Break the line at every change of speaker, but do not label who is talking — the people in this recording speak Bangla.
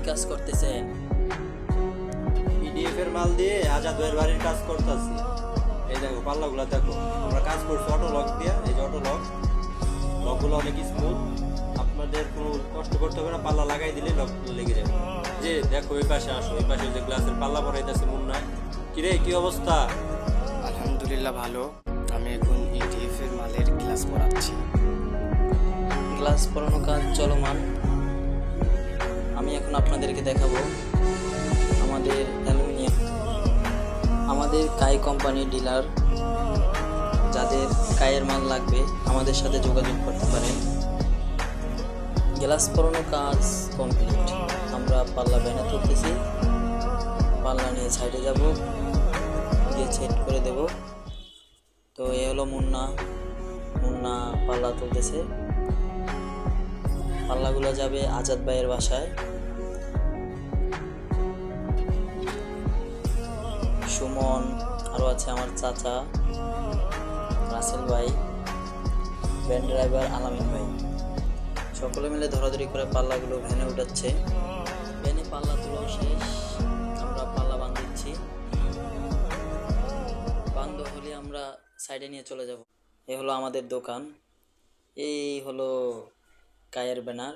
কাজ করতেছেন?
পিডিএফ এর মাল দিয়ে আজাদ ভাইয়ের বাড়ির কাজ করতেছি। এই দেখো পাল্লাগুলো দেখো, আমরা কাজ করছি অটো লক দিয়ে। এই যে অটো লক, লকগুলো অনেক স্মুথ, আপনাদের কোনো কষ্ট করতে হবে না। পাল্লা লাগাই দিলে লক লেগে যাবে। যে দেখো এই পাশে আসো, এই পাশে যে গ্লাসের পাল্লা পরাইতেছে মুন্না। কিরে কি অবস্থা?
আলহামদুলিল্লাহ ভালো। আমি এখন ইটিএফ এর মালের ক্লাস পড়াচ্ছি।
গ্লাস পরানো কাজ চলমান। আমি এখন আপনাদেরকে দেখাবো আমাদের অ্যালুমিনিয়াম, আমাদের কাই কোম্পানি ডিলার। যাদের কায়ের মাল লাগবে আমাদের সাথে যোগাযোগ করতে পারেন। গ্লাস পরানো কাজ কমপ্লিট। আমরা পাল্লা ব্যানা তুলতেছি, পাল্লা নিয়ে সাইডে যাব, গিয়ে সেট করে দেব। তো এ হলো মুন্না পাল্লা তুলতেছে। পাল্লাগুলো যাবে আজাদ ভাইয়ের বাসায়। সুমন, আরও আছে আমার চাচা রাসেল ভাই, ভ্যান ড্রাইভার আলামিন ভাই, সকলে মিলে ধরাধরি করে পাল্লাগুলো ভ্যানে উঠাচ্ছে। ভ্যানে পাল্লা তোলাও শেষ, আমরা পাল্লা বাঁধিচ্ছি। বান্ধ হলে আমরা সাইডে নিয়ে চলে যাব। এ হলো আমাদের দোকান, এই হলো কায়ের ব্যানার।